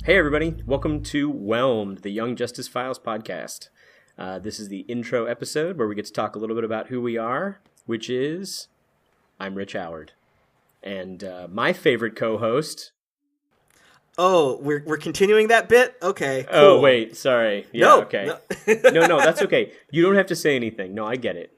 Hey everybody, welcome to Whelmed, the Young Justice Files podcast. This is the intro episode where we get to talk a little bit about who we are, which is, I'm Rich Howard. And my favorite co-host... Oh, we're continuing that bit? Okay, cool. Oh, wait, sorry. Yeah, no, okay. No. No, that's okay. You don't have to say anything. No, I get it.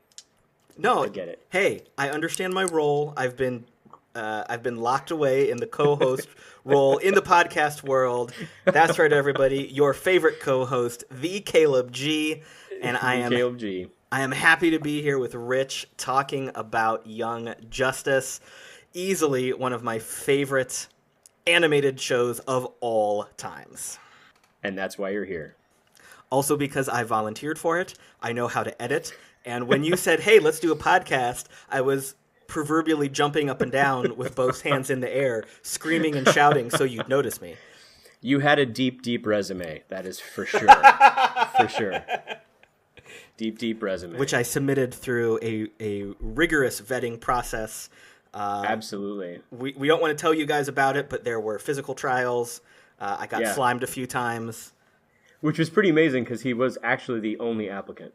No, I get it. Hey, I understand my role. I've been locked away in the co-host role in the podcast world. That's right, everybody. Your favorite co-host, the Caleb G, and I am Caleb G. I am happy to be here with Rich talking about Young Justice, easily one of my favorite animated shows of all times. And that's why you're here. Also because I volunteered for it, I know how to edit, and when you said, "Hey, let's do a podcast," I was proverbially jumping up and down with both hands in the air, screaming and shouting so you'd notice me. You had a deep, deep resume. That is for sure. For sure. Deep, deep resume. Which I submitted through a rigorous vetting process. Absolutely. We don't want to tell you guys about it, but there were physical trials. I got slimed a few times. Which was pretty amazing because he was actually the only applicant.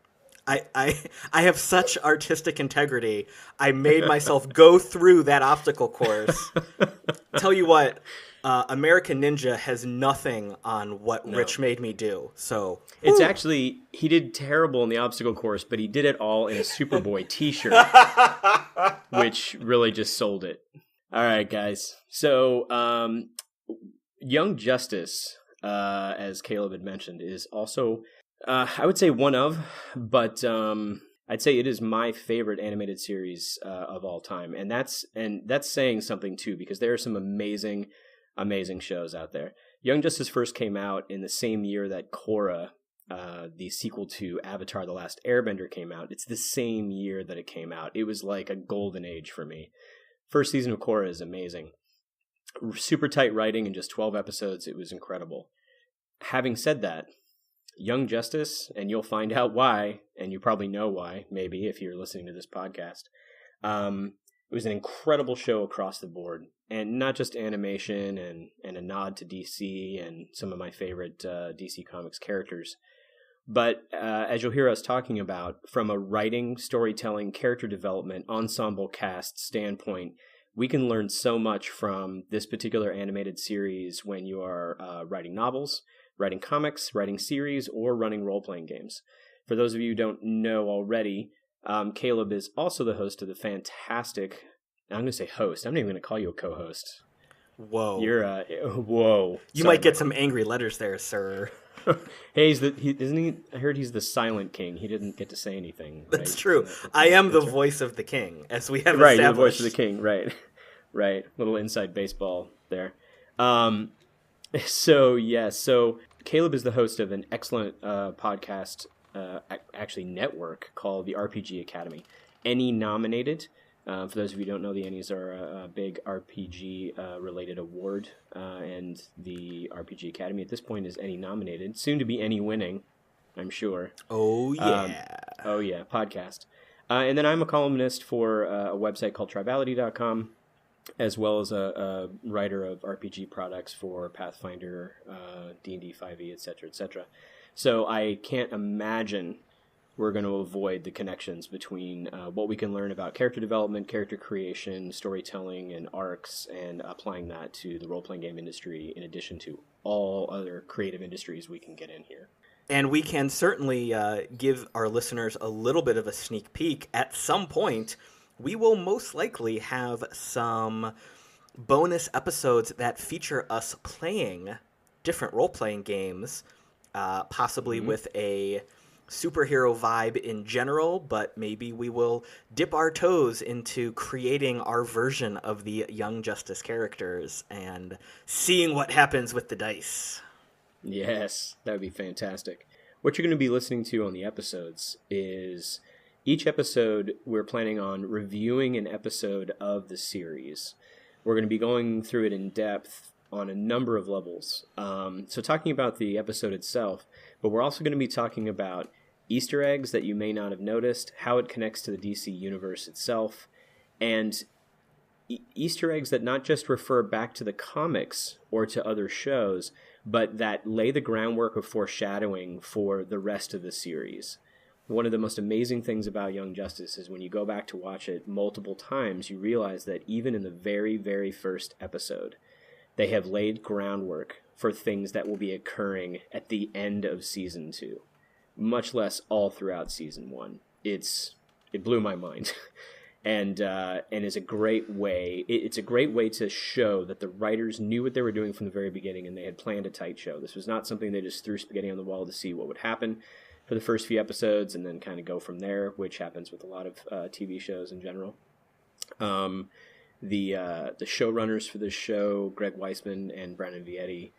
I have such artistic integrity. I made myself go through that obstacle course. Tell you what, American Ninja has nothing on what Rich made me do. So it's actually, he did terrible in the obstacle course, but he did it all in a Superboy t-shirt, which really just sold it. All right, guys. So Young Justice, as Caleb had mentioned, is also... I would say one of, but I'd say it is my favorite animated series of all time, and that's saying something too, because there are some amazing shows out there. Young Justice first came out in the same year that Korra, the sequel to Avatar: The Last Airbender, came out. It's the same year that it came out. It was like a golden age for me. First season of Korra is amazing, super tight writing in just 12 episodes. It was incredible. Having said that, Young Justice, and you'll find out why, and you probably know why, maybe, if you're listening to this podcast. It was an incredible show across the board, and not just animation and a nod to DC and some of my favorite DC Comics characters, but as you'll hear us talking about, from a writing, storytelling, character development, ensemble cast standpoint, we can learn so much from this particular animated series when you are writing novels, writing comics, writing series, or running role-playing games. For those of you who don't know already, Caleb is also the host of the fantastic... I'm going to say host. I'm not even going to call you a co-host. Whoa. You're whoa. You might get some angry letters there, sir. Hey, isn't he? I heard he's the silent king. He didn't get to say anything. Right? That's true. I am the voice of the king, as we have right, established. Right, you're the voice of the king. Right. Right. Little inside baseball there. So Caleb is the host of an excellent podcast, actually network, called the RPG Academy. Annie nominated. For those of you who don't know, the Annies are a big RPG-related award, and the RPG Academy at this point is Annie nominated, soon to be Annie winning, I'm sure. Oh, yeah. Podcast. And then I'm a columnist for a website called Tribality.com, as well as a writer of RPG products for Pathfinder, D&D 5e, etc., etc. So I can't imagine we're going to avoid the connections between what we can learn about character development, character creation, storytelling, and arcs, and applying that to the role-playing game industry, in addition to all other creative industries we can get in here. And we can certainly give our listeners a little bit of a sneak peek. At some point, we will most likely have some bonus episodes that feature us playing different role-playing games, possibly with a superhero vibe in general, but maybe we will dip our toes into creating our version of the Young Justice characters and seeing what happens with the dice. Yes, that would be fantastic. What you're going to be listening to on the episodes is... each episode, we're planning on reviewing an episode of the series. We're going to be going through it in depth on a number of levels. So talking about the episode itself, but we're also going to be talking about Easter eggs that you may not have noticed, how it connects to the DC universe itself, and Easter eggs that not just refer back to the comics or to other shows, but that lay the groundwork of foreshadowing for the rest of the series. One of the most amazing things about Young Justice is when you go back to watch it multiple times, you realize that even in the very, very first episode, they have laid groundwork for things that will be occurring at the end of season 2, much less all throughout season 1. It blew my mind. And is a great way. It's a great way to show that the writers knew what they were doing from the very beginning, and they had planned a tight show. This was not something they just threw spaghetti on the wall to see what would happen for the first few episodes, and then kind of go from there, which happens with a lot of TV shows in general. The showrunners for this show, Greg Weisman and Brandon Vietti,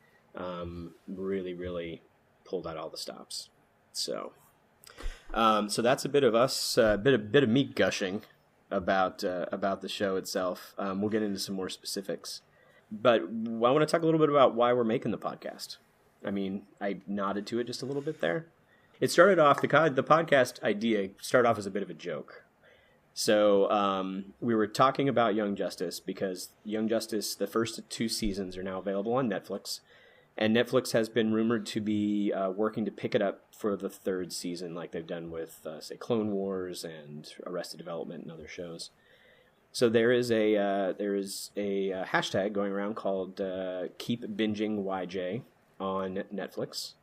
really, really pulled out all the stops. So that's a bit of us, a bit of me gushing about the show itself. We'll get into some more specifics, but I want to talk a little bit about why we're making the podcast. I mean, I nodded to it just a little bit there. It started off, the podcast idea started off as a bit of a joke. So we were talking about Young Justice because Young Justice, the first 2 seasons are now available on Netflix. And Netflix has been rumored to be working to pick it up for the 3rd season, like they've done with, say, Clone Wars and Arrested Development and other shows. So there is a hashtag going around called Keep Binging YJ on Netflix.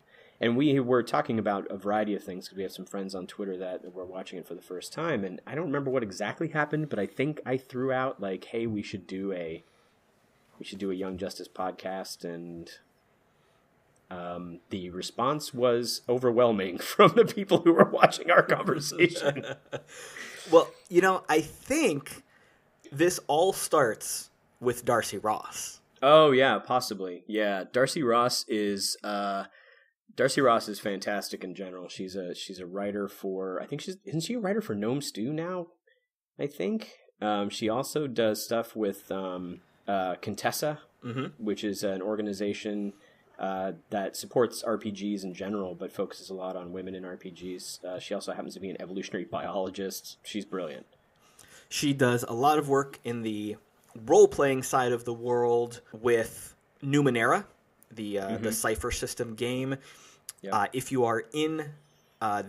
And we were talking about a variety of things because we have some friends on Twitter that were watching it for the first time. And I don't remember what exactly happened, but I think I threw out like, hey, we should do a Young Justice podcast. And the response was overwhelming from the people who were watching our conversation. Well, I think this all starts with Darcy Ross. Oh, yeah, possibly. Yeah, Darcy Ross is fantastic in general. She's a writer for, I think isn't she a writer for Gnome Stew now? I think. She also does stuff with Contessa, which is an organization that supports RPGs in general, but focuses a lot on women in RPGs. She also happens to be an evolutionary biologist. She's brilliant. She does a lot of work in the role-playing side of the world with Numenera, the Cypher system game. Yep. If you are in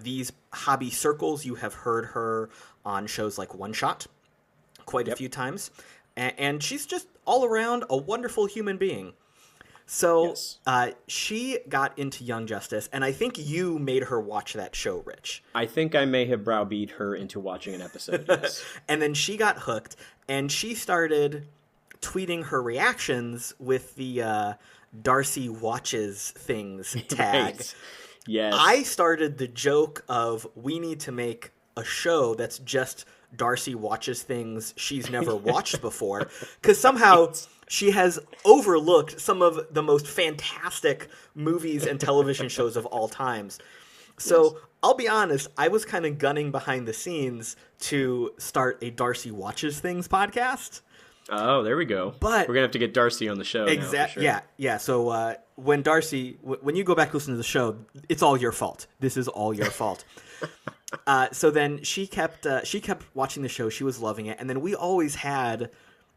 these hobby circles, you have heard her on shows like One Shot quite a few times. And she's just all around a wonderful human being. So yes. She got into Young Justice, and I think you made her watch that show, Rich. I think I may have browbeat her into watching an episode, yes. And then she got hooked, and she started tweeting her reactions with the Darcy Watches Things tag. Right. Yes. I started the joke of we need to make a show that's just Darcy watches things she's never watched before, because somehow she has overlooked some of the most fantastic movies and television shows of all times. So yes. I'll be honest, I was kind of gunning behind the scenes to start a Darcy Watches Things podcast. Oh, there we go. But we're going to have to get Darcy on the show exactly. Sure. Yeah. So when you go back to listen to the show, it's all your fault. This is all your fault. So then she kept watching the show. She was loving it. And then we always had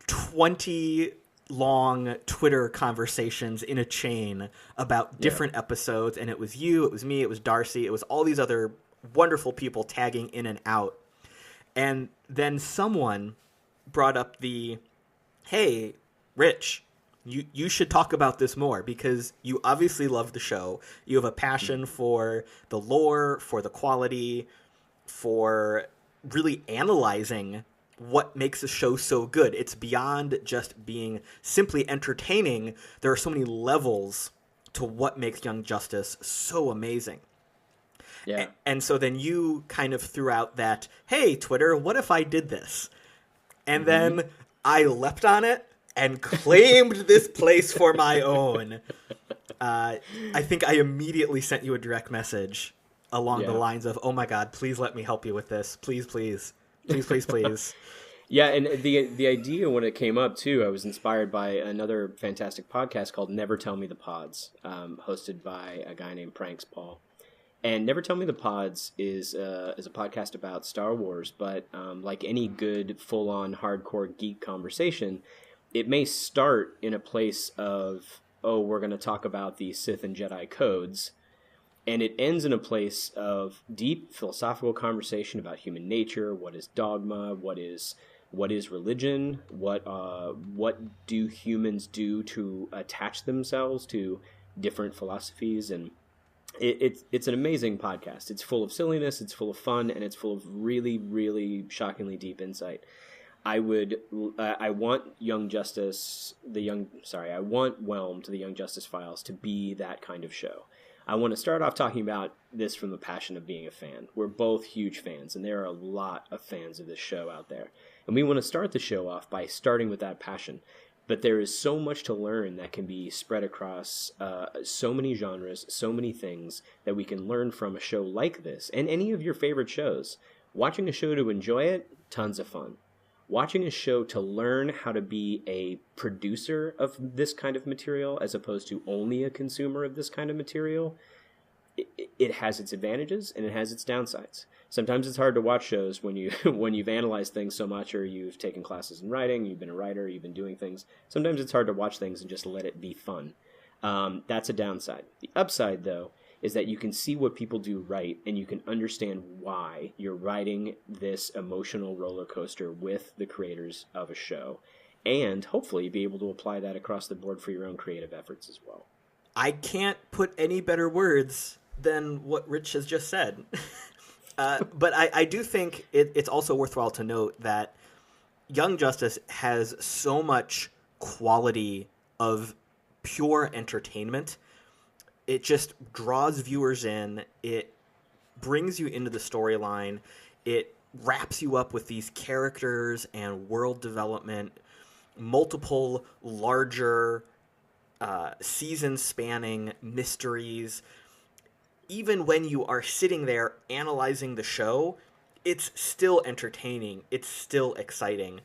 20 long Twitter conversations in a chain about different episodes. And it was you, it was me, it was Darcy, it was all these other wonderful people tagging in and out. And then someone brought up hey, Rich, you should talk about this more because you obviously love the show. You have a passion for the lore, for the quality, for really analyzing what makes a show so good. It's beyond just being simply entertaining. There are so many levels to what makes Young Justice so amazing. Yeah. And so then you kind of threw out that, hey, Twitter, what if I did this? And then I leapt on it and claimed this place for my own. I think I immediately sent you a direct message along the lines of, oh my God, please let me help you with this. Please, please. Please, please, please. Yeah, and the idea when it came up, too, I was inspired by another fantastic podcast called Never Tell Me the Pods, hosted by a guy named Pranks Paul. And Never Tell Me the Pods is a podcast about Star Wars, but like any good, full-on, hardcore geek conversation, it may start in a place of oh, we're going to talk about the Sith and Jedi codes. And it ends in a place of deep philosophical conversation about human nature. What is dogma? What is religion? What do humans do to attach themselves to different philosophies? And it's an amazing podcast. It's full of silliness, it's full of fun, and it's full of really, really shockingly deep insight. I want I want Whelmed, the Young Justice Files, to be that kind of show. I want to start off talking about this from the passion of being a fan. We're both huge fans, and there are a lot of fans of this show out there. And we want to start the show off by starting with that passion. But there is so much to learn that can be spread across so many genres, so many things that we can learn from a show like this, and any of your favorite shows. Watching a show to enjoy it, tons of fun. Watching a show to learn how to be a producer of this kind of material as opposed to only a consumer of this kind of material, it has its advantages and it has its downsides. Sometimes it's hard to watch shows when you've analyzed things so much, or you've taken classes in writing, you've been a writer, you've been doing things. Sometimes it's hard to watch things and just let it be fun. That's a downside. The upside, though, is that you can see what people do right, and you can understand why you're riding this emotional roller coaster with the creators of a show, and hopefully be able to apply that across the board for your own creative efforts as well. I can't put any better words than what Rich has just said. But I do think it's also worthwhile to note that Young Justice has so much quality of pure entertainment. It just draws viewers in. It brings you into the storyline. It wraps you up with these characters and world development, multiple larger season-spanning mysteries. Even when you are sitting there analyzing the show, it's still entertaining. It's still exciting.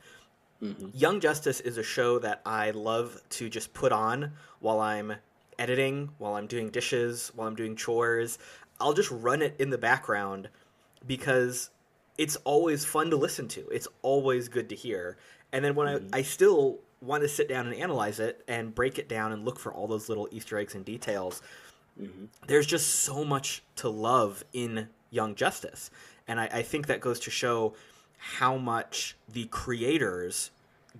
Mm-hmm. Young Justice is a show that I love to just put on while I'm editing, while I'm doing dishes, while I'm doing chores. I'll just run it in the background because it's always fun to listen to. It's always good to hear. And then when I still want to sit down and analyze it and break it down and look for all those little Easter eggs and details, there's just so much to love in Young Justice. And I think that goes to show how much the creators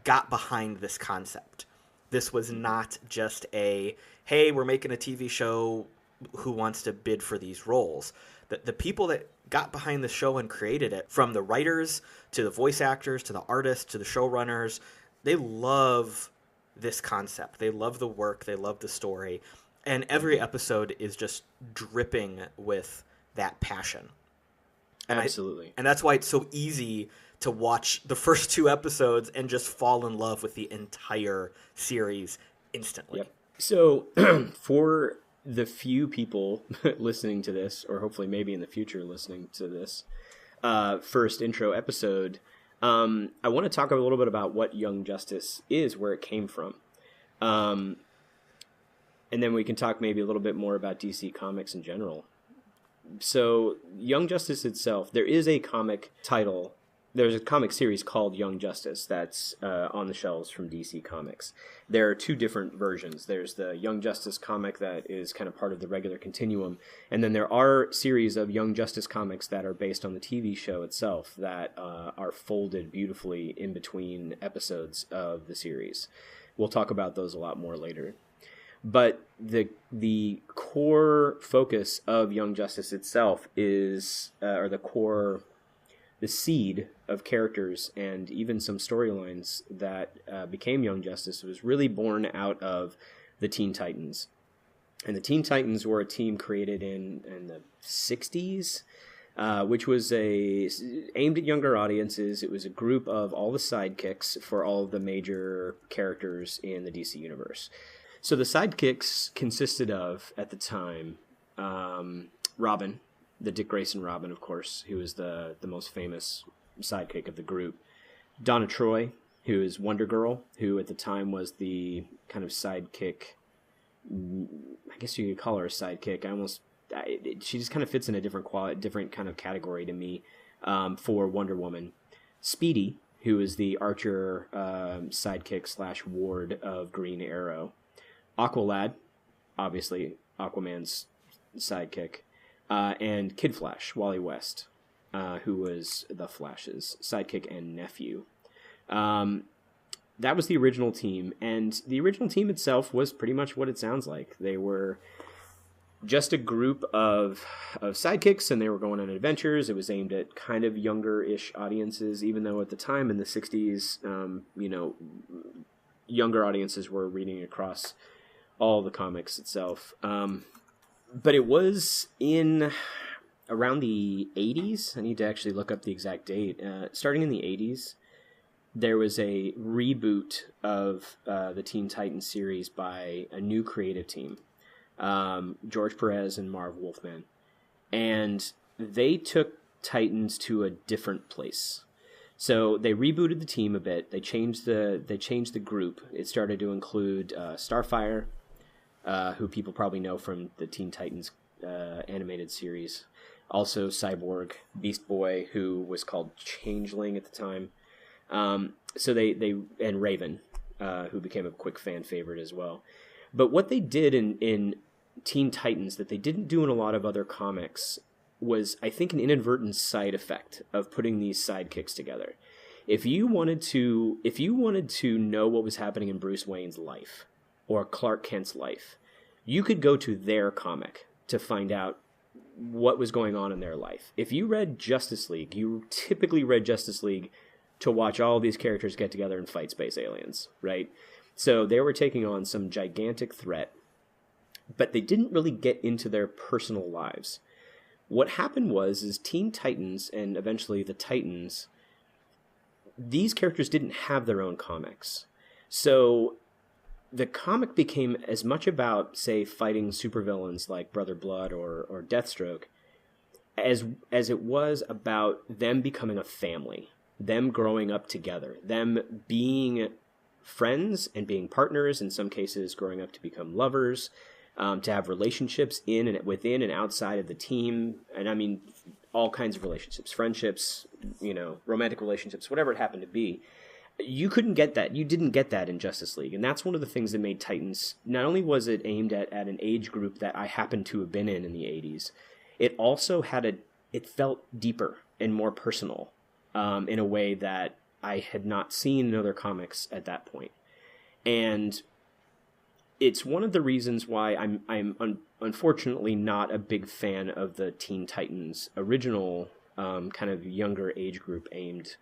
got behind this concept. This was not just a, hey, we're making a TV show, who wants to bid for these roles? The people that got behind the show and created it, from the writers to the voice actors to the artists to the showrunners, they love this concept. They love the work. They love the story. And every episode is just dripping with that passion. And Absolutely. And that's why it's so easy to watch the first 2 episodes and just fall in love with the entire series instantly. Yep. So for the few people listening to this, or hopefully maybe in the future listening to this first intro episode, I want to talk a little bit about what Young Justice is, where it came from. And then we can talk maybe a little bit more about DC Comics in general. So Young Justice itself, there is a comic title. There's a comic series called Young Justice that's on the shelves from DC Comics. There are 2 different versions. There's the Young Justice comic that is kind of part of the regular continuum, and then there are series of Young Justice comics that are based on the TV show itself that are folded beautifully in between episodes of the series. We'll talk about those a lot more later. But the core focus of Young Justice itself is, the seed of characters and even some storylines that became Young Justice was really born out of the Teen Titans. And the Teen Titans were a team created in the 60s, which was aimed at younger audiences. It was a group of all the sidekicks for all of the major characters in the DC universe. So the sidekicks consisted of, at the time, Robin, the Dick Grayson Robin, of course, who is the most famous sidekick of the group. Donna Troy, who is Wonder Girl, who at the time was the kind of sidekick. I guess you could call her a sidekick. She just kind of fits in a different kind of category to me for Wonder Woman. Speedy, who is the Archer sidekick / ward of Green Arrow. Aqualad, obviously Aquaman's sidekick, and Kid Flash, Wally West, who was the Flash's sidekick and nephew. That was the original team, and the original team itself was pretty much what it sounds like. They were just a group of sidekicks, and they were going on adventures. It was aimed at kind of younger-ish audiences, even though at the time in the 60s, younger audiences were reading across all the comics itself. But it was in around the 80s. I need to actually look up the exact date. Starting in the 80s, there was a reboot of the Teen Titans series by a new creative team, George Perez and Marv Wolfman. And they took Titans to a different place. So they rebooted the team a bit. They changed the group. It started to include Starfire, who people probably know from the Teen Titans animated series. Also Cyborg, Beast Boy, who was called Changeling at the time. So they and Raven, who became a quick fan favorite as well. But what they did in Teen Titans that they didn't do in a lot of other comics was, I think, an inadvertent side effect of putting these sidekicks together. If you wanted to know what was happening in Bruce Wayne's life or Clark Kent's life, you could go to their comic to find out what was going on in their life. If you read Justice League, you typically read Justice League to watch all these characters get together and fight space aliens, right? So they were taking on some gigantic threat, but they didn't really get into their personal lives. What happened is Teen Titans and eventually the Titans, these characters didn't have their own comics. So the comic became as much about, say, fighting supervillains like Brother Blood or Deathstroke as it was about them becoming a family, them growing up together, them being friends and being partners, in some cases growing up to become lovers, to have relationships in and within and outside of the team. And I mean, all kinds of relationships, friendships, romantic relationships, whatever it happened to be. You couldn't get that. You didn't get that in Justice League. And that's one of the things that made Titans, not only was it aimed at an age group that I happened to have been in the 80s, it also it felt deeper and more personal in a way that I had not seen in other comics at that point. And it's one of the reasons why I'm unfortunately not a big fan of the Teen Titans original kind of younger age group aimed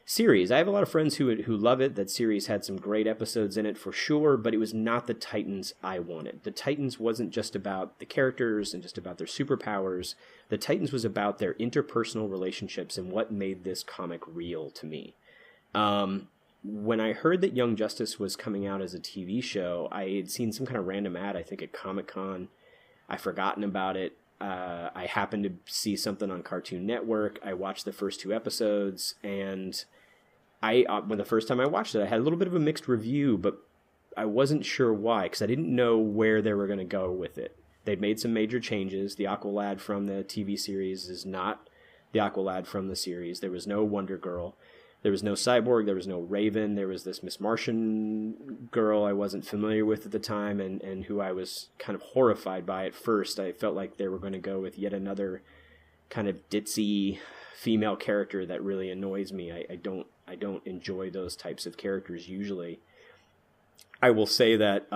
series. I have a lot of friends who love it. That series had some great episodes in it for sure, but it was not the Titans I wanted. The Titans wasn't just about the characters and just about their superpowers. The Titans was about their interpersonal relationships and what made this comic real to me. When I heard that Young Justice was coming out as a TV show, I had seen some kind of random ad, I think at Comic-Con. I'd forgotten about it. I happened to see something on Cartoon Network. I watched the first 2 episodes, and when the first time I watched it, I had a little bit of a mixed review, but I wasn't sure why, because I didn't know where they were going to go with it. They'd made some major changes. The Aqualad from the TV series is not the Aqualad from the series. There was no Wonder Girl. There was no Cyborg, there was no Raven, there was this Miss Martian girl I wasn't familiar with at the time and who I was kind of horrified by at first. I felt like they were going to go with yet another kind of ditzy female character that really annoys me. I don't enjoy those types of characters usually. I will say that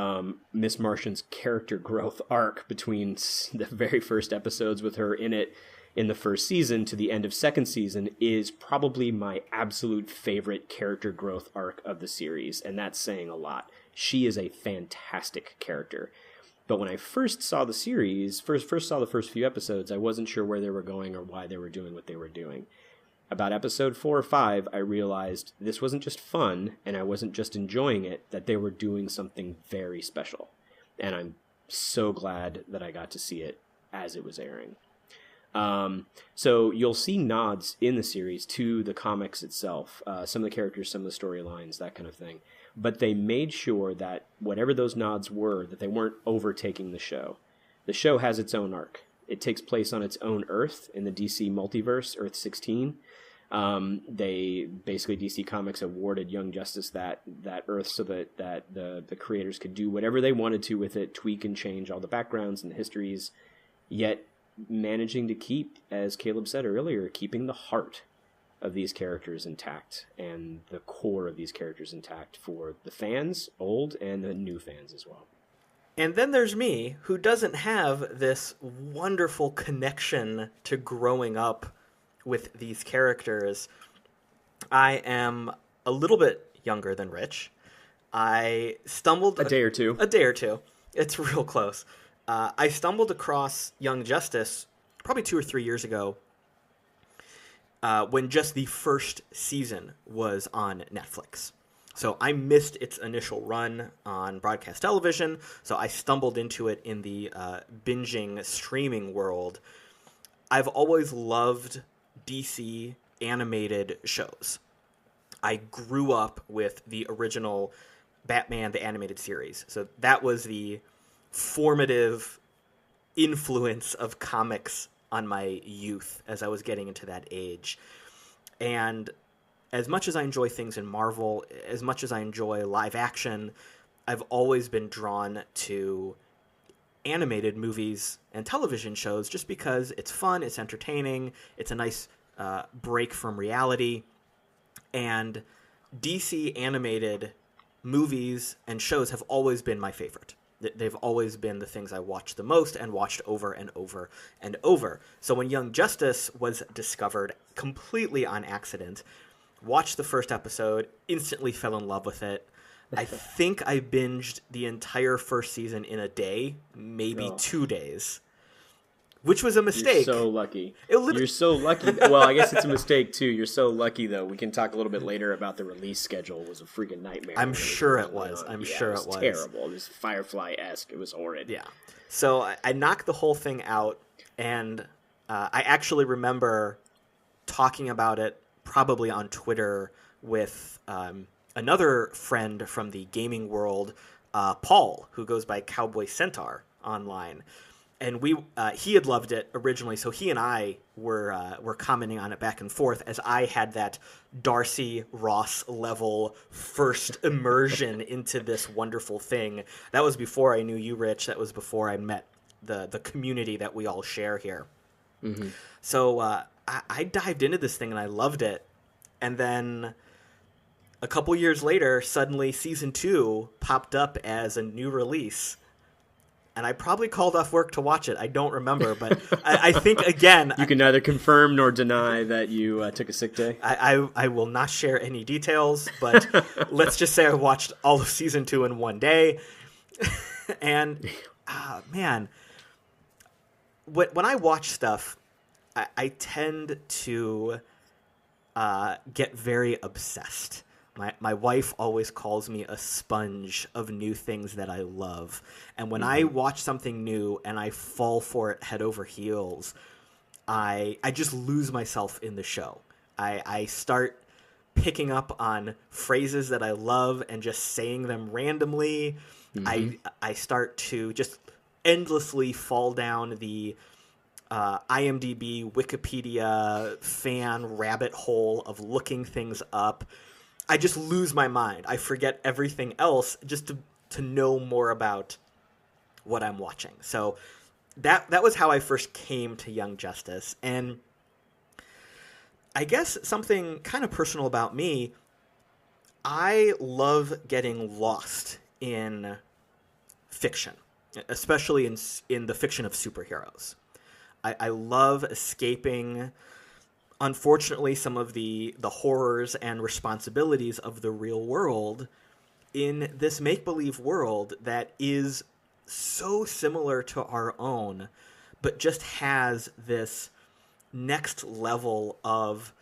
Miss Martian's character growth arc between the very first episodes with her in it in the first season to the end of second season is probably my absolute favorite character growth arc of the series, and that's saying a lot. She is a fantastic character. But when I first saw the series, first saw the first few episodes, I wasn't sure where they were going or why they were doing what they were doing. About episode 4 or 5, I realized this wasn't just fun, and I wasn't just enjoying it, that they were doing something very special. And I'm so glad that I got to see it as it was airing. So you'll see nods in the series to the comics itself, some of the characters, some of the storylines, that kind of thing. But they made sure that whatever those nods were, that they weren't overtaking the show. The show has its own arc. It takes place on its own Earth in the DC multiverse, Earth 16. They basically, DC Comics awarded Young Justice that Earth so that the creators could do whatever they wanted to with it, tweak and change all the backgrounds and the histories, yet managing to keep, as Caleb said earlier, keeping the heart of these characters intact and the core of these characters intact for the fans, old and the new fans as well. And then there's me, who doesn't have this wonderful connection to growing up with these characters. I am a little bit younger than Rich. I stumbled... A day or two. It's real close. I stumbled across Young Justice probably 2 or 3 years ago when just the first season was on Netflix. So I missed its initial run on broadcast television, so I stumbled into it in the binging streaming world. I've always loved DC animated shows. I grew up with the original Batman, the animated series. So that was the formative influence of comics on my youth as I was getting into that age. And as much as I enjoy things in Marvel, as much as I enjoy live action, I've always been drawn to animated movies and television shows just because it's fun, it's entertaining, it's a nice break from reality. And DC animated movies and shows have always been my favorite. They've always been the things I watched the most and watched over and over and over. So when Young Justice was discovered completely on accident, watched the first episode, instantly fell in love with it. I think I binged the entire first season in a day, maybe 2 days, which was a mistake. You're so lucky. You're so lucky. Well, I guess it's a mistake, too. You're so lucky, though. We can talk a little bit later about the release schedule. It was a freaking nightmare. I'm sure it was. It was terrible. It was Firefly-esque. It was horrid. Yeah. So I knocked the whole thing out, and I actually remember talking about it probably on Twitter with another friend from the gaming world, Paul, who goes by Cowboy Centaur online. And he had loved it originally, so he and I were commenting on it back and forth as I had that Darcy Ross level first immersion into this wonderful thing. That was before I knew you, Rich. That was before I met the community that we all share here. Mm-hmm. So I dived into this thing and I loved it. And then a couple years later, suddenly season 2 popped up as a new release. And I probably called off work to watch it. I don't remember, but I think, again... You can neither confirm nor deny that you took a sick day? I will not share any details, but let's just say I watched all of season 2 in one day. And, man, when I watch stuff, I tend to get very obsessed. My wife always calls me a sponge of new things that I love. And when I watch something new and I fall for it head over heels, I just lose myself in the show. I start picking up on phrases that I love and just saying them randomly. Mm-hmm. I start to just endlessly fall down the IMDb, Wikipedia fan rabbit hole of looking things up. I just lose my mind. I forget everything else just to know more about what I'm watching. So that was how I first came to Young Justice. And I guess something kind of personal about me, I love getting lost in fiction, especially in the fiction of superheroes. I love escaping, unfortunately, some of the horrors and responsibilities of the real world in this make-believe world that is so similar to our own, but just has this next level of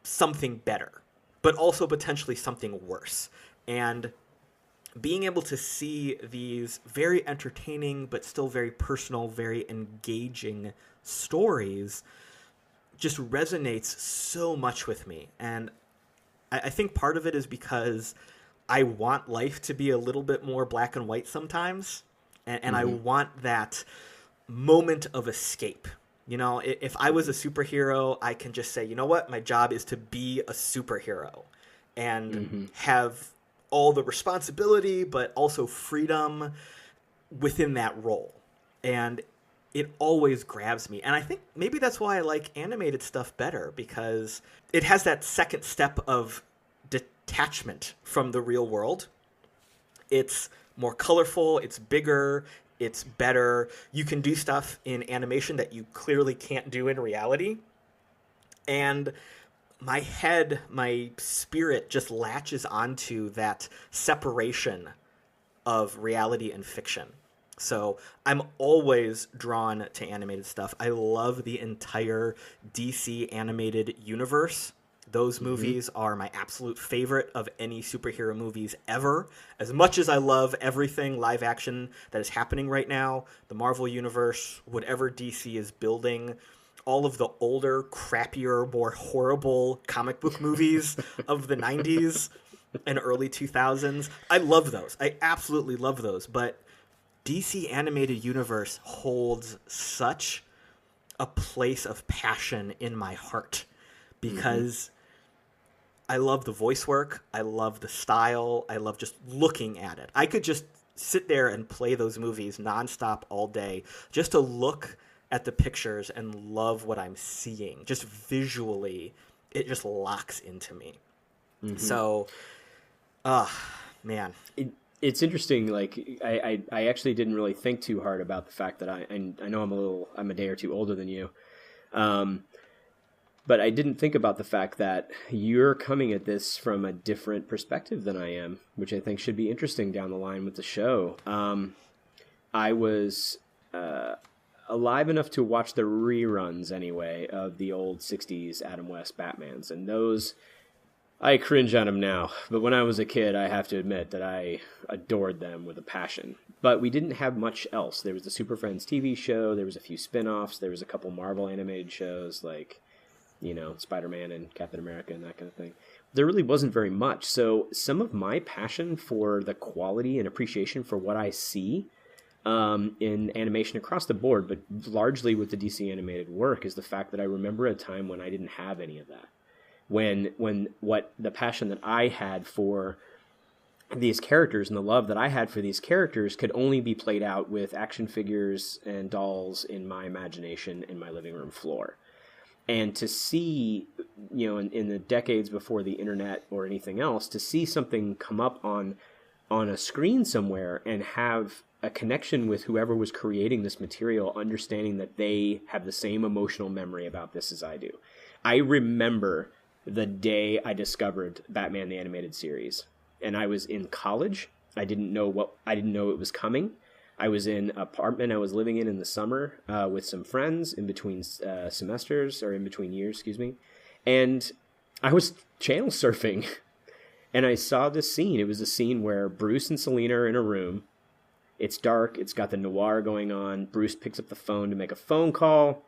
something better, but also potentially something worse. And being able to see these very entertaining, but still very personal, very engaging stories just resonates so much with me. And I think part of it is because I want life to be a little bit more black and white sometimes. And I want that moment of escape, You know, if I was a superhero, I can just say, you know what, my job is to be a superhero and have all the responsibility, but also freedom within that role. And it always grabs me. And I think maybe that's why I like animated stuff better, because it has that second step of detachment from the real world. It's more colorful, it's bigger, it's better. You can do stuff in animation that you clearly can't do in reality. And my head, my spirit just latches onto that separation of reality and fiction. So I'm always drawn to animated stuff. I love the entire DC animated universe. Those movies are my absolute favorite of any superhero movies ever. As much as I love everything live action that is happening right now, the Marvel Universe, whatever DC is building, all of the older, crappier, more horrible comic book movies of the 90s and early 2000s, I love those. I absolutely love those. But DC Animated Universe holds such a place of passion in my heart because I love the voice work. I love the style. I love just looking at it. I could just sit there and play those movies nonstop all day just to look at the pictures and love what I'm seeing. Just visually, it just locks into me. So, man. It's interesting. Like I actually didn't really think too hard about the fact that I know I'm a day or two older than you. But I didn't think about the fact that you're coming at this from a different perspective than I am, which I think should be interesting down the line with the show. I was alive enough to watch the reruns, anyway, of the old 60s Adam West Batmans. And those, I cringe at them now. But when I was a kid, I have to admit that I adored them with a passion. But we didn't have much else. There was the Super Friends TV show. There was a few spin-offs. There was a couple Marvel animated shows like, you know, Spider-Man and Captain America and that kind of thing. There really wasn't very much. So some of my passion for the quality and appreciation for what I see in animation across the board, but largely with the DC animated work, is the fact that I remember a time when I didn't have any of that. When what the passion that I had for these characters and the love that I had for these characters could only be played out with action figures and dolls in my imagination in my living room floor. And to see, you know, in the decades before the internet or anything else, to see something come up on a screen somewhere and have a connection with whoever was creating this material, understanding that they have the same emotional memory about this as I do. I remember the day I discovered Batman the Animated Series, and I was in college. I didn't know it was coming. I was in an apartment I was living in the summer with some friends in between semesters, or in between years, excuse me. And I was channel surfing, and I saw this scene. It was a scene where Bruce and Selina are in a room. It's dark. It's got the noir going on. Bruce picks up the phone to make a phone call.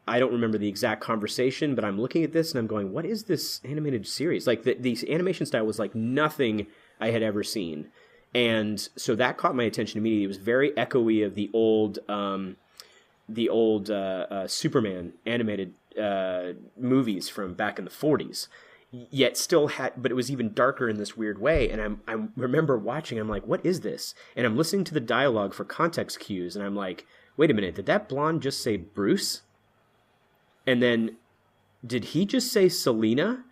I don't remember the exact conversation, but I'm looking at this and I'm going, what is this animated series? Like, the animation style was like nothing I had ever seen. And so that caught my attention immediately. It was very echoey of the old Superman animated movies from back in the 40s. Yet still had, but it was even darker in this weird way. And I remember watching, I'm like, what is this? And I'm listening to the dialogue for context cues, and I'm like, wait a minute, did that blonde just say Bruce? And then, did he just say Selina?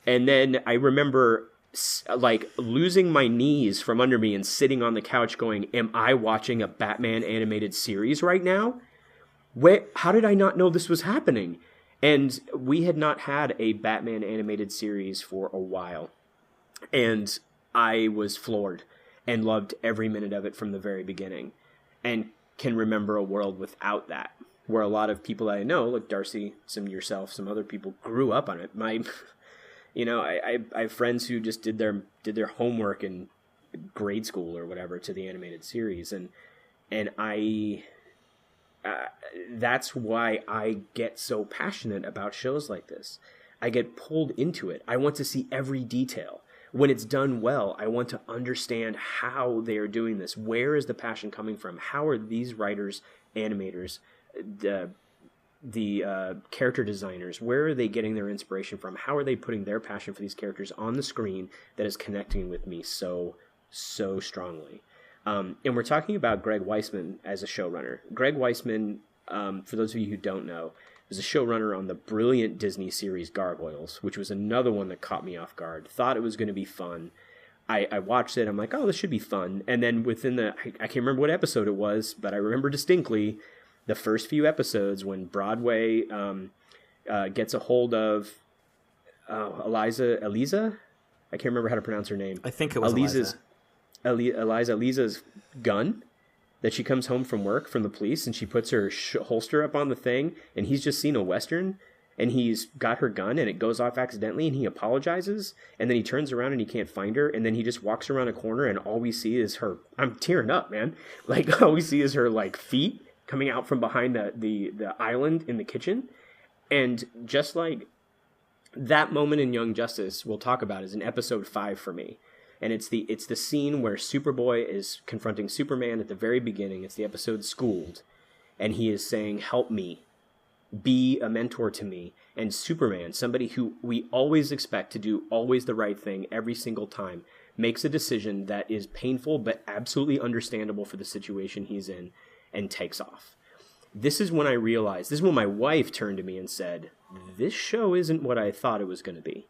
And then I remember like losing my knees from under me and sitting on the couch going, am I watching a Batman animated series right now? How did I not know this was happening? And we had not had a Batman animated series for a while. And I was floored and loved every minute of it from the very beginning. And can remember a world without that, where a lot of people that I know, like Darcy, some yourself, some other people, grew up on it. I have friends who just did their homework in grade school or whatever to the animated series, and I that's why I get so passionate about shows like this. I get pulled into it. I want to see every detail. When it's done well, I want to understand how they are doing this. Where is the passion coming from? How are these writers, animators, character designers, where are they getting their inspiration from? How are they putting their passion for these characters on the screen that is connecting with me so strongly? And we're talking about Greg Weisman as a showrunner. Greg Weisman, for those of you who don't know, is a showrunner on the brilliant Disney series Gargoyles, which was another one that caught me off guard. Thought it was going to be fun. I watched it. I'm like, oh, this should be fun. And then within I can't remember what episode it was, but I remember distinctly the first few episodes when Broadway gets a hold of Eliza. I can't remember how to pronounce her name. I think it was Eliza's gun that she comes home from work from the police, and she puts her holster up on the thing, and he's just seen a Western, and he's got her gun, and it goes off accidentally, and he apologizes, and then he turns around and he can't find her, and then he just walks around a corner, and all we see is her. I'm tearing up, man. Like, all we see is her, like, feet coming out from behind the island in the kitchen. And just like that moment in Young Justice we'll talk about is in episode 5 for me. And it's the scene where Superboy is confronting Superman at the very beginning. It's the episode Schooled. And he is saying, help me. Be a mentor to me. And Superman, somebody who we always expect to do always the right thing every single time, makes a decision that is painful but absolutely understandable for the situation he's in, and takes off. This is when I realized, this is when my wife turned to me and said, this show isn't what I thought it was going to be.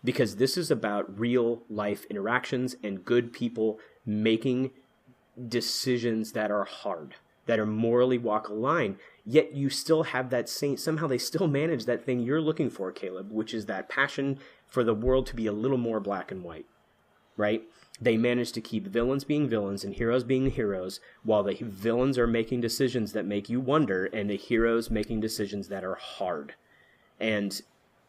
Because this is about real life interactions and good people making decisions that are hard, that are morally walk a line. Yet you still have that same, somehow they still manage that thing you're looking for, Caleb, which is that passion for the world to be a little more black and white, right? They manage to keep villains being villains and heroes being heroes, while the villains are making decisions that make you wonder, and the heroes making decisions that are hard. And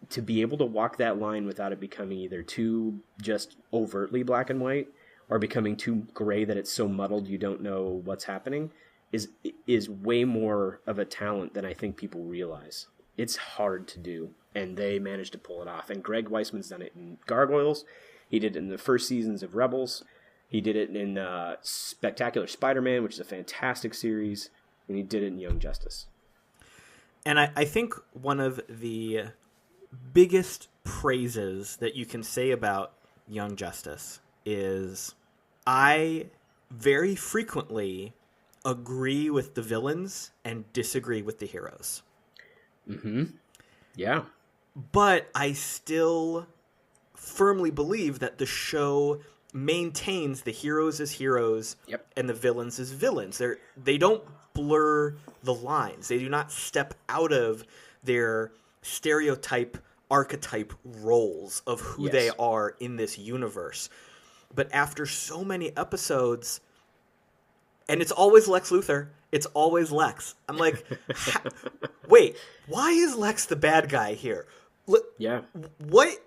to be able to walk that line without it becoming either too just overtly black and white or becoming too gray that it's so muddled you don't know what's happening is way more of a talent than I think people realize. It's hard to do, and they managed to pull it off. And Greg Weisman's done it in Gargoyles. He did it in the first seasons of Rebels. He did it in Spectacular Spider-Man, which is a fantastic series. And he did it in Young Justice. And I think one of the biggest praises that you can say about Young Justice is I very frequently agree with the villains and disagree with the heroes. Mm-hmm. Yeah. But I still firmly believe that the show maintains the heroes as heroes and the villains as villains. They don't blur the lines. They do not step out of their stereotype, archetype roles of who they are in this universe. But after so many episodes, and it's always Lex Luthor, it's always Lex. I'm like, wait, why is Lex the bad guy here? What?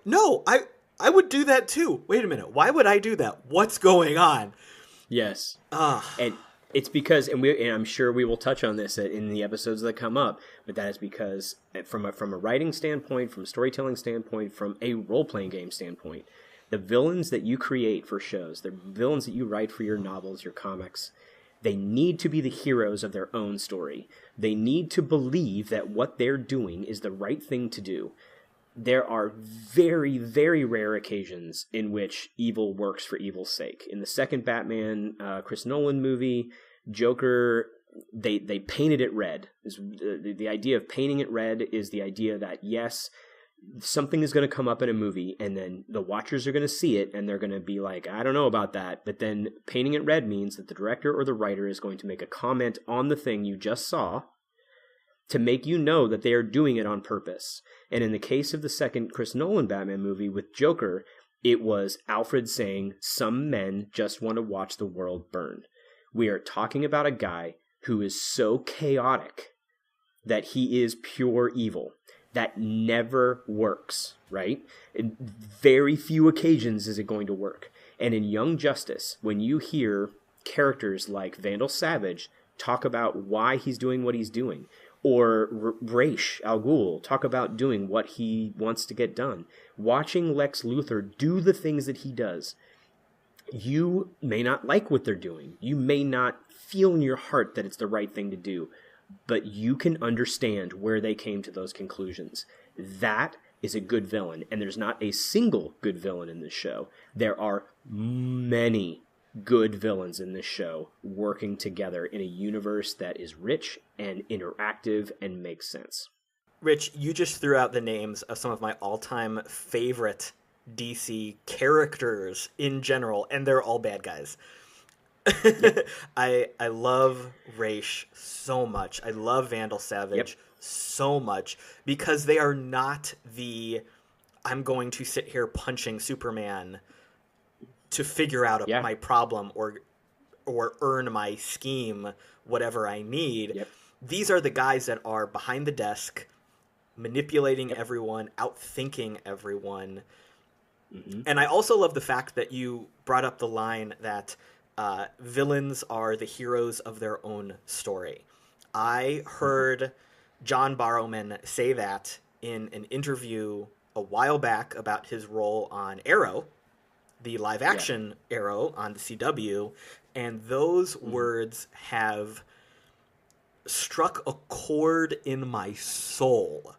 No, I would do that too. Wait a minute. Why would I do that? What's going on? Yes. And it's because, and I'm sure we will touch on this in the episodes that come up, but that is because from a writing standpoint, from a storytelling standpoint, from a role-playing game standpoint, the villains that you create for shows, the villains that you write for your novels, your comics, they need to be the heroes of their own story. They need to believe that what they're doing is the right thing to do. There are very, very rare occasions in which evil works for evil's sake. In the second Batman, Chris Nolan movie, Joker, they painted it red. The idea of painting it red is the idea that, yes, something is going to come up in a movie, and then the watchers are going to see it, and they're going to be like, I don't know about that. But then painting it red means that the director or the writer is going to make a comment on the thing you just saw to make you know that they are doing it on purpose. And in the case of the second Chris Nolan Batman movie with Joker, it was Alfred saying, some men just want to watch the world burn. We are talking about a guy who is so chaotic that he is pure evil. That never works, right? In very few occasions is it going to work. And in Young Justice, when you hear characters like Vandal Savage talk about why he's doing what he's doing, or Ra's al Ghul talk about doing what he wants to get done, watching Lex Luthor do the things that he does, you may not like what they're doing. You may not feel in your heart that it's the right thing to do. but you can understand where they came to those conclusions. That is a good villain, and there's not a single good villain in this show. There are many good villains in this show working together in a universe that is rich and interactive and makes sense. Rich, you just threw out the names of some of my all-time favorite DC characters in general, and they're all bad guys. I love Raish so much. I love Vandal Savage so much because they are not the I'm going to sit here punching Superman to figure out my problem or earn my scheme, whatever I need. Yep. These are the guys that are behind the desk, manipulating everyone, outthinking everyone. Mm-hmm. And I also love the fact that you brought up the line that villains are the heroes of their own story. I heard John Barrowman say that in an interview a while back about his role on Arrow, the live-action Arrow on the CW, and those words have struck a chord in my soul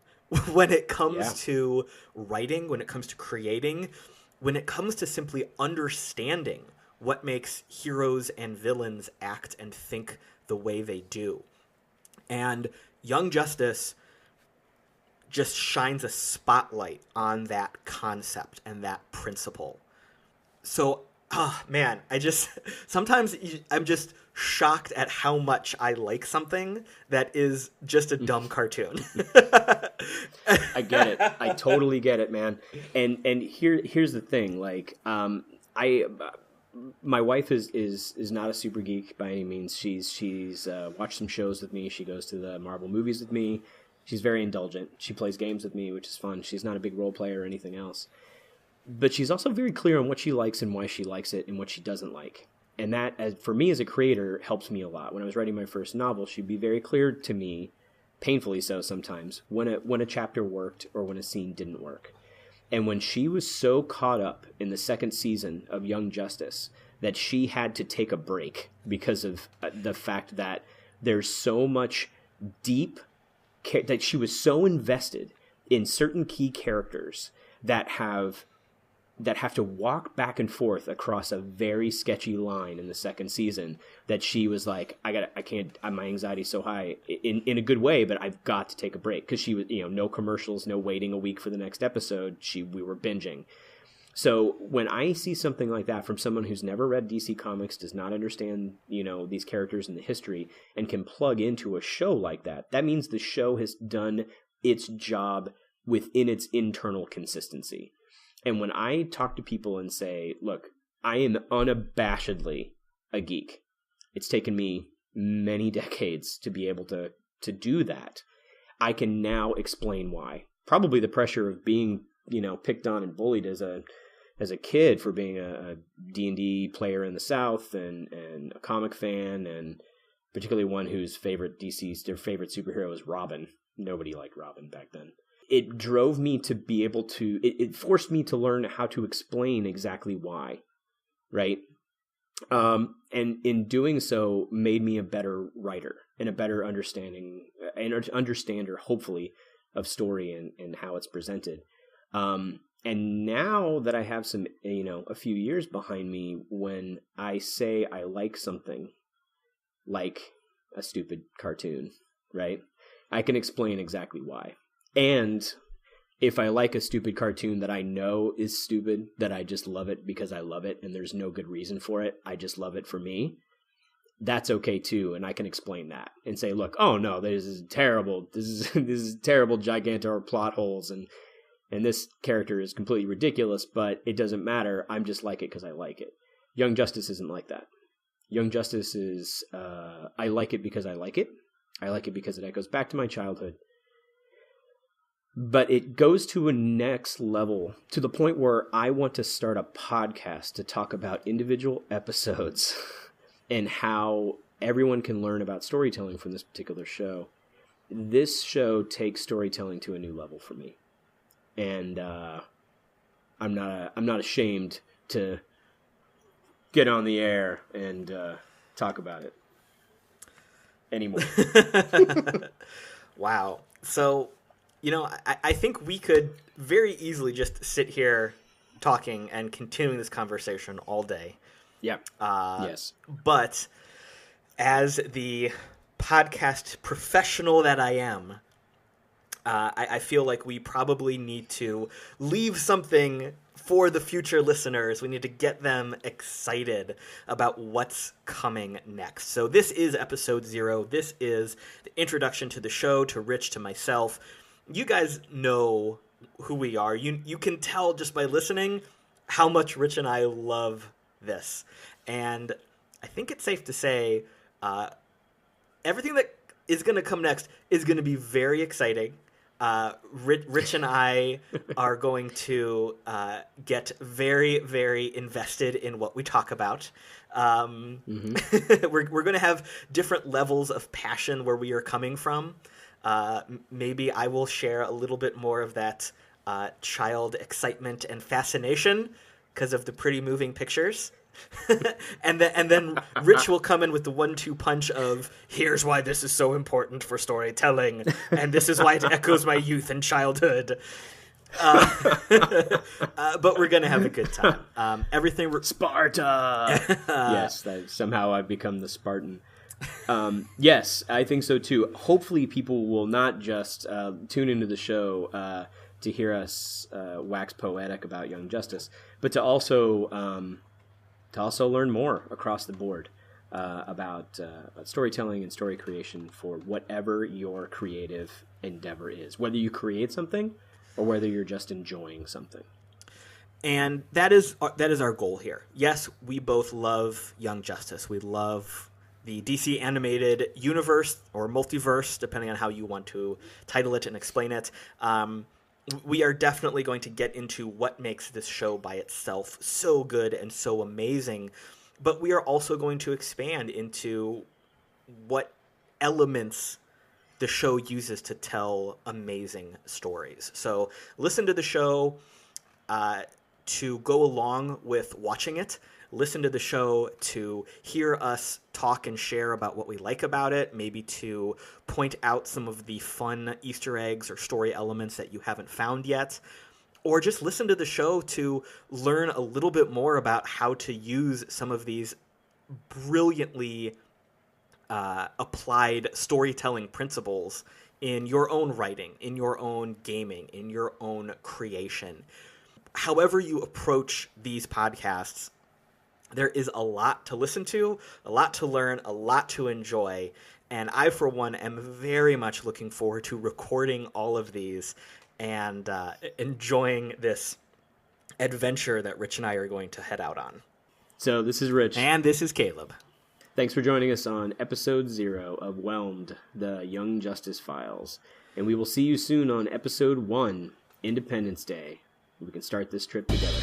when it comes to writing, when it comes to creating, when it comes to simply understanding what makes heroes and villains act and think the way they do. And Young Justice just shines a spotlight on that concept and that principle. So, man, sometimes I'm just shocked at how much I like something that is just a dumb cartoon. I get it. I totally get it, man. And here's the thing. Like, my wife is not a super geek by any means. She's watched some shows with me. She goes to the Marvel movies with me. She's very indulgent. She plays games with me, which is fun. She's not a big role player or anything else. But she's also very clear on what she likes and why she likes it and what she doesn't like. And that, for me as a creator, helps me a lot. When I was writing my first novel, she'd be very clear to me, painfully so sometimes, when a chapter worked or when a scene didn't work. And when she was so caught up in the second season of Young Justice that she had to take a break because of the fact that there's so much that she was so invested in certain key characters that have to walk back and forth across a very sketchy line in the second season, that she was like, I can't, my anxiety's so high in a good way, but I've got to take a break. Cause she was, no commercials, no waiting a week for the next episode. We were binging. So when I see something like that from someone who's never read DC Comics, does not understand, these characters and the history, and can plug into a show like that, that means the show has done its job within its internal consistency. And when I talk to people and say, look, I am unabashedly a geek. It's taken me many decades to be able to do that. I can now explain why. Probably the pressure of being, picked on and bullied as a kid for being a D&D player in the South and a comic fan, and particularly one whose their favorite superhero is Robin. Nobody liked Robin back then. It drove me to be able to, it forced me to learn how to explain exactly why, right? And in doing so, made me a better writer and a better understander, hopefully, of story and how it's presented. And now that I have some, a few years behind me, when I say I like something, like a stupid cartoon, right? I can explain exactly why. And if I like a stupid cartoon that I know is stupid, that I just love it because I love it and there's no good reason for it, I just love it for me, that's okay too. And I can explain that and say, look, oh no, this is terrible. This is terrible gigantor plot holes, and this character is completely ridiculous, but it doesn't matter. I'm just like it because I like it. Young Justice isn't like that. Young Justice is, I like it because I like it. I like it because it echoes back to my childhood. But it goes to a next level, to the point where I want to start a podcast to talk about individual episodes and how everyone can learn about storytelling from this particular show. This show takes storytelling to a new level for me. And I'm not ashamed to get on the air and talk about it. anymore. Wow. So, I think we could very easily just sit here talking and continuing this conversation all day. Yeah. Yes. But as the podcast professional that I am, I feel like we probably need to leave something for the future listeners. We need to get them excited about what's coming next. So this is episode 0. This is the introduction to the show, to Rich, to myself. You guys know who we are. You can tell just by listening how much Rich and I love this. And I think it's safe to say everything that is going to come next is going to be very exciting. Rich and I are going to get very, very invested in what we talk about. We're going to have different levels of passion where we are coming from. Maybe I will share a little bit more of that child excitement and fascination because of the pretty moving pictures. and then Rich will come in with the 1-2 punch of here's why this is so important for storytelling, and this is why it echoes my youth and childhood. But we're gonna have a good time. Sparta. Yes, somehow I've become the Spartan. Yes, I think so too. Hopefully, people will not just tune into the show to hear us wax poetic about Young Justice, but to also learn more across the board about storytelling and story creation for whatever your creative endeavor is, whether you create something or whether you're just enjoying something. And that is our goal here. Yes, we both love Young Justice. We love the DC animated universe or multiverse, depending on how you want to title it and explain it. We are definitely going to get into what makes this show by itself so good and so amazing, but we are also going to expand into what elements the show uses to tell amazing stories. So listen to the show to go along with watching it. Listen to the show to hear us talk and share about what we like about it, maybe to point out some of the fun Easter eggs or story elements that you haven't found yet, or just listen to the show to learn a little bit more about how to use some of these brilliantly applied storytelling principles in your own writing, in your own gaming, in your own creation. However you approach these podcasts, there is a lot to listen to, a lot to learn, a lot to enjoy, and I, for one, am very much looking forward to recording all of these and enjoying this adventure that Rich and I are going to head out on. So this is Rich. And this is Caleb. Thanks for joining us on episode 0 of Whelmed, the Young Justice Files. And we will see you soon on episode 1, Independence Day. We can start this trip together.